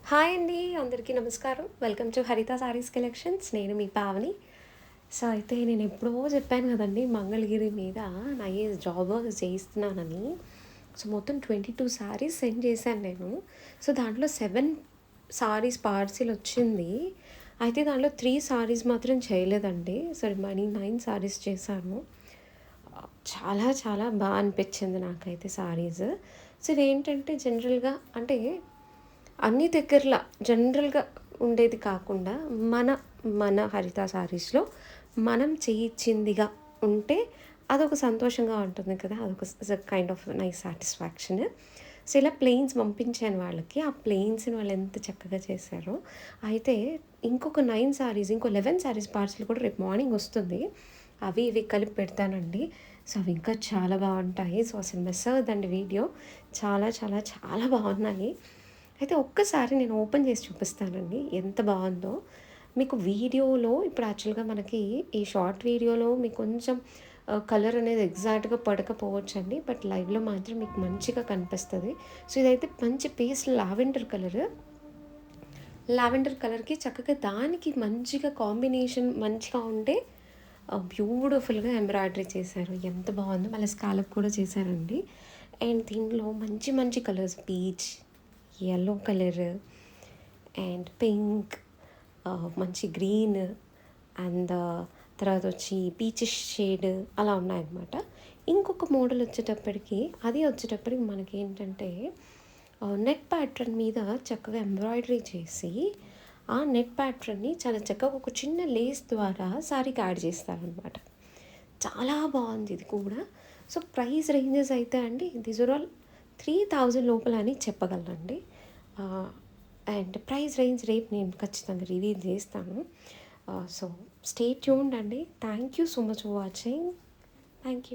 Hi అండి, అందరికీ నమస్కారం. వెల్కమ్ టు హరిత సారీస్ కలెక్షన్స్. నేను మీ పావని. సో, అయితే నేను ఎప్పుడో చెప్పాను కదండీ మంగళగిరి మీద జాబ్ చేయిస్తున్నానని. సో, మొత్తం 22 సారీస్ సెండ్ చేశాను నేను. సో, దాంట్లో 7 సారీస్ పార్సిల్ వచ్చింది. అయితే దాంట్లో 3 సారీస్ మాత్రం చేయలేదండి. సో, రిమైనింగ్ 9 సారీస్ చేశాను. చాలా చాలా బాగా అనిపించింది నాకైతే సారీస్. సో, ఇవేంటంటే జనరల్‌గా అంటే అన్ని దగ్గరలా జనరల్‌గా ఉండేది కాకుండా మన మన హరిత సారీస్‌లో మనం చేయిచ్చిందిగా ఉంటే అదొక సంతోషంగా ఉంటుంది కదా! అదొక kind of nice satisfaction. So, ఇలా ప్లెయిన్స్ పంపించాను వాళ్ళకి. ఆ ప్లెయిన్స్‌ని వాళ్ళు ఎంత చక్కగా చేశారో. అయితే ఇంకొక 9 సారీస్, ఇంకో 11 సారీస్ పార్సెల్ కూడా రేపు మార్నింగ్ వస్తుంది. అవి ఇవి కలిపి పెడతానండి. సో, అవి ఇంకా చాలా బాగుంటాయి. సో, అసలు మిస్ అవ్వద్దండి వీడియో. చాలా చాలా చాలా బాగున్నాయి. అయితే ఒక్కసారి నేను ఓపెన్ చేసి చూపిస్తానండి ఎంత బాగుందో. మీకు వీడియోలో ఇప్పుడు యాక్చువల్గా మనకి ఈ షార్ట్ వీడియోలో మీకు కొంచెం కలర్ అనేది ఎగ్జాక్ట్గా పడకపోవచ్చండి. బట్ లైవ్లో మాత్రం మీకు మంచిగా కనిపిస్తుంది. సో, ఇదైతే మంచి పేస్ట్ లావెండర్ కలర్కి చక్కగా దానికి మంచిగా కాంబినేషన్ మంచిగా ఉంటే బ్యూటిఫుల్గా ఎంబ్రాయిడరీ చేశారు. ఎంత బాగుందో. మళ్ళీ స్కాలప్ కూడా చేశారండి. అండ్ దీనిలో మంచి మంచి colours peach, yellow colour and pink, మంచి గ్రీన్ అండ్ తర్వాత వచ్చి పీచిష్ షేడ్ అలా ఉన్నాయన్నమాట. ఇంకొక మోడల్ వచ్చేటప్పటికి మనకి ఏంటంటే నెట్ ప్యాటర్న్ మీద చక్కగా ఎంబ్రాయిడరీ చేసి ఆ నెట్ ప్యాటర్న్ని చాలా చక్కగా ఒక చిన్న లేస్ ద్వారా శారీకి యాడ్ చేస్తారనమాట. చాలా బాగుంది ఇది కూడా. సో, ప్రైస్ రేంజెస్ అయితే అండి దీస్ ఆర్ ఆల్ 3000 లోపల అని చెప్పగలనండి. అండ్ ప్రైస్ రేంజ్ రేపు నేను ఖచ్చితంగా రివీల్ చేస్తాను. సో, స్టే ట్యూన్డ్ అండి. Thank you so much for watching. Thank you.